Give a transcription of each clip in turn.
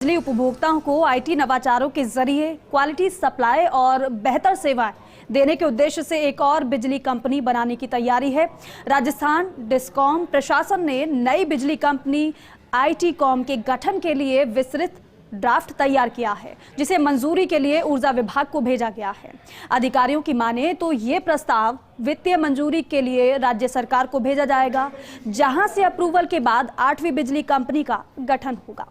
बिजली उपभोक्ताओं को आईटी नवाचारों के जरिए क्वालिटी सप्लाई और बेहतर सेवाएं देने के उद्देश्य से एक और बिजली कंपनी बनाने की तैयारी है। राजस्थान डिस्कॉम प्रशासन ने नई बिजली कंपनी आईटी कॉम के गठन के लिए विस्तृत ड्राफ्ट तैयार किया है, जिसे मंजूरी के लिए ऊर्जा विभाग को भेजा गया है। अधिकारियों की माने तो ये प्रस्ताव वित्तीय मंजूरी के लिए राज्य सरकार को भेजा जाएगा, जहां से अप्रूवल के बाद 8वीं बिजली कंपनी का गठन होगा।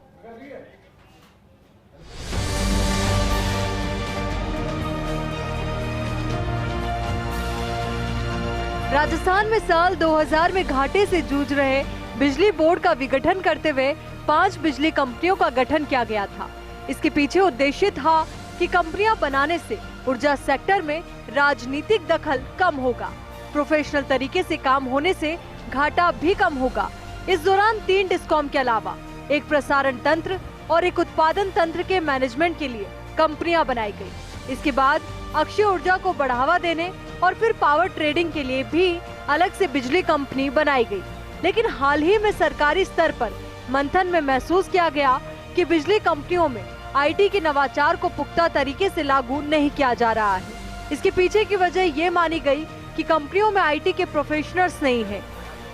राजस्थान में साल 2000 में घाटे से जूझ रहे बिजली बोर्ड का विघटन करते हुए 5 बिजली कंपनियों का गठन किया गया था। इसके पीछे उद्देश्य था कि कंपनियां बनाने से ऊर्जा सेक्टर में राजनीतिक दखल कम होगा, प्रोफेशनल तरीके से काम होने से घाटा भी कम होगा। इस दौरान 3 डिस्कॉम के अलावा एक प्रसारण तंत्र और एक उत्पादन तंत्र के मैनेजमेंट के लिए कंपनियां बनाई गई। इसके बाद अक्षय ऊर्जा को बढ़ावा देने और फिर पावर ट्रेडिंग के लिए भी अलग से बिजली कंपनी बनाई गई। लेकिन हाल ही में सरकारी स्तर पर मंथन में महसूस किया गया कि बिजली कंपनियों में आईटी के नवाचार को पुख्ता तरीके से लागू नहीं किया जा रहा है। इसके पीछे की वजह ये मानी गई कि कंपनियों में आईटी के प्रोफेशनल्स नहीं है।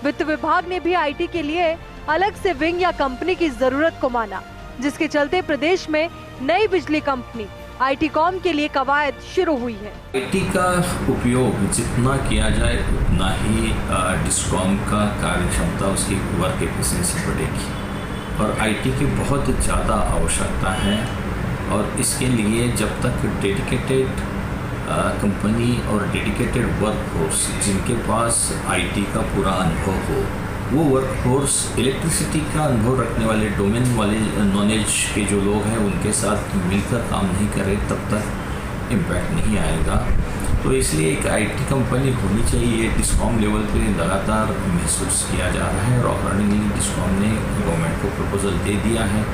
वित्त विभाग ने भी आईटी के लिए अलग से विंग या कंपनी की जरूरत को माना, जिसके चलते प्रदेश में नई बिजली कंपनी आईटी कॉम के लिए कवायद शुरू हुई है। आईटी का उपयोग जितना किया जाए उतना ही डिस्कॉम का कार्य क्षमता, उसकी वर्क एफिशिएंसी बढ़ेगी और आईटी की बहुत ज़्यादा आवश्यकता है। और इसके लिए जब तक डेडिकेटेड कंपनी और डेडिकेटेड वर्कफोर्स जिनके पास आईटी का पूरा अनुभव हो, वो वर्कफोर्स इलेक्ट्रिसिटी का अनुभव रखने वाले डोमेन वाले नॉलेज के जो लोग हैं उनके साथ मिलकर काम नहीं करें, तब तक इम्पैक्ट नहीं आएगा। तो इसलिए एक आईटी कंपनी होनी चाहिए। डिस्कॉम लेवल पे लगातार महसूस किया जा रहा है और अकॉर्डिंगली डिस्कॉम ने गवर्नमेंट को प्रपोजल दे दिया है।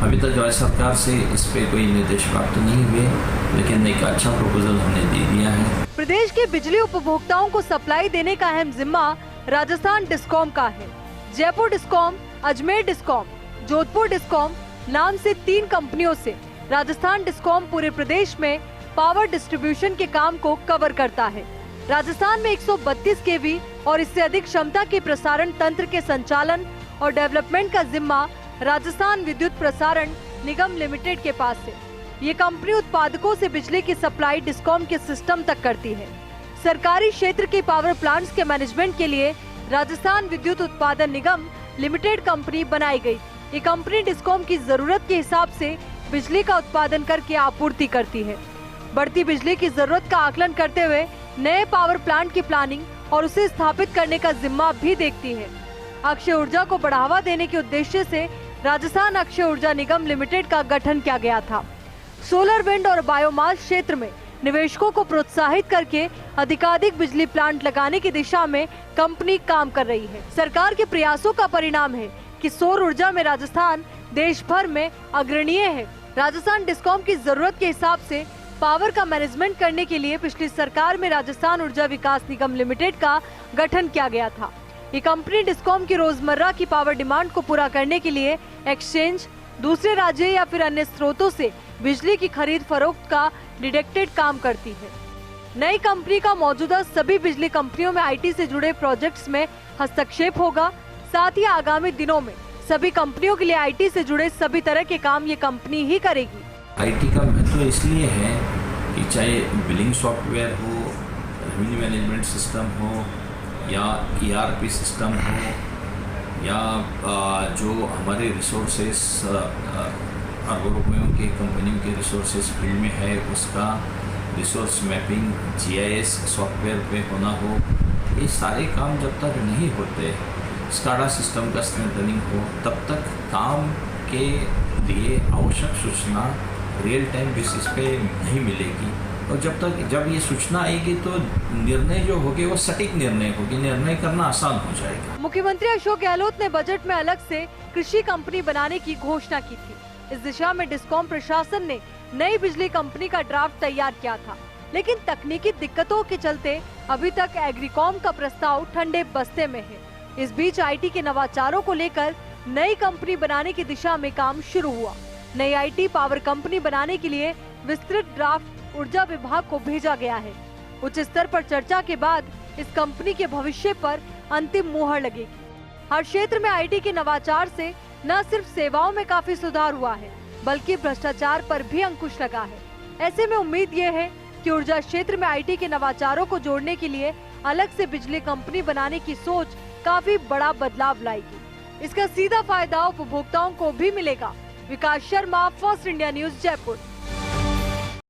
अभी तक राज्य सरकार से इस पर कोई निर्देश प्राप्त नहीं हुए, लेकिन एक अच्छा प्रपोजल हमने दे दिया है। प्रदेश के बिजली उपभोक्ताओं को सप्लाई देने का अहम जिम्मा राजस्थान डिस्कॉम का है। Jaipur discom, Ajmer discom, Jodhpur discom नाम से 3 कंपनियों से राजस्थान डिस्कॉम पूरे प्रदेश में पावर डिस्ट्रीब्यूशन के काम को कवर करता है। राजस्थान में 132 केवी और इससे अधिक क्षमता के प्रसारण तंत्र के संचालन और डेवलपमेंट का जिम्मा राजस्थान विद्युत प्रसारण निगम लिमिटेड के पास है। ये कंपनी उत्पादकों से बिजली की सप्लाई डिस्कॉम के सिस्टम तक करती है। सरकारी क्षेत्र के पावर प्लांट्स के मैनेजमेंट के लिए राजस्थान विद्युत उत्पादन निगम लिमिटेड कंपनी बनाई गई। ये कंपनी डिस्कॉम की जरूरत के हिसाब से बिजली का उत्पादन करके आपूर्ति करती है। बढ़ती बिजली की जरूरत का आकलन करते हुए नए पावर प्लांट की प्लानिंग और उसे स्थापित करने का जिम्मा भी देखती है। अक्षय ऊर्जा को बढ़ावा देने के उद्देश्य से राजस्थान अक्षय ऊर्जा निगम लिमिटेड का गठन किया गया था। सोलर, विंड और बायोमास क्षेत्र में निवेशकों को प्रोत्साहित करके अधिकाधिक बिजली प्लांट लगाने की दिशा में कंपनी काम कर रही है। सरकार के प्रयासों का परिणाम है कि सौर ऊर्जा में राजस्थान देश भर में अग्रणीय है। राजस्थान डिस्कॉम की जरूरत के हिसाब से पावर का मैनेजमेंट करने के लिए पिछली सरकार में राजस्थान ऊर्जा विकास निगम लिमिटेड का गठन किया गया था। ये कंपनी डिस्कॉम की रोजमर्रा की पावर डिमांड को पूरा करने के लिए एक्सचेंज, दूसरे राज्य या फिर अन्य स्रोतों से बिजली की खरीद फरोख्त का डिटेक्टेड काम करती है। नई कंपनी का मौजूदा सभी बिजली कंपनियों में आईटी से जुड़े प्रोजेक्ट्स में हस्तक्षेप होगा। साथ ही आगामी दिनों में सभी कंपनियों के लिए आईटी से जुड़े सभी तरह के काम ये कंपनी ही करेगी। आईटी का महत्व इसलिए है कि चाहे बिलिंग सॉफ्टवेयर हो, रेवेन्यू मैनेजमेंट सिस्टम हो या ईआरपी सिस्टम हो या जो हमारे रिसोर्सेस अरबों रुपयों के कंपनियों के रिसोर्सेज फील्ड में है, उसका रिसोर्स मैपिंग जीआईएस सॉफ्टवेयर पे होना हो, ये सारे काम जब तक नहीं होते, स्काडा सिस्टम का स्ट्रेंथनिंग हो, तब तक काम के लिए आवश्यक सूचना रियल टाइम बेसिस पे नहीं मिलेगी। और जब ये सूचना आएगी तो निर्णय जो होगे वो सटीक निर्णय होगी, निर्णय करना आसान हो जाएगा। मुख्यमंत्री अशोक गहलोत ने बजट में अलग से कृषि कंपनी बनाने की घोषणा की थी। इस दिशा में डिस्कॉम प्रशासन ने नई बिजली कंपनी का ड्राफ्ट तैयार किया था, लेकिन तकनीकी दिक्कतों के चलते अभी तक एग्रीकॉम का प्रस्ताव ठंडे बस्ते में है। इस बीच आईटी के नवाचारों को लेकर नई कंपनी बनाने की दिशा में काम शुरू हुआ। नई आईटी पावर कंपनी बनाने के लिए विस्तृत ड्राफ्ट ऊर्जा विभाग को भेजा गया है। उच्च स्तर पर चर्चा के बाद इस कंपनी के भविष्य पर अंतिम मुहर लगेगी। हर क्षेत्र में आईटी के नवाचार से न सिर्फ सेवाओं में काफी सुधार हुआ है, बल्कि भ्रष्टाचार पर भी अंकुश लगा है। ऐसे में उम्मीद ये है कि ऊर्जा क्षेत्र में आईटी के नवाचारों को जोड़ने के लिए अलग से बिजली कंपनी बनाने की सोच काफी बड़ा बदलाव लाएगी। इसका सीधा फायदा उपभोक्ताओं को भी मिलेगा। Vikas Sharma, First India News, Jaipur.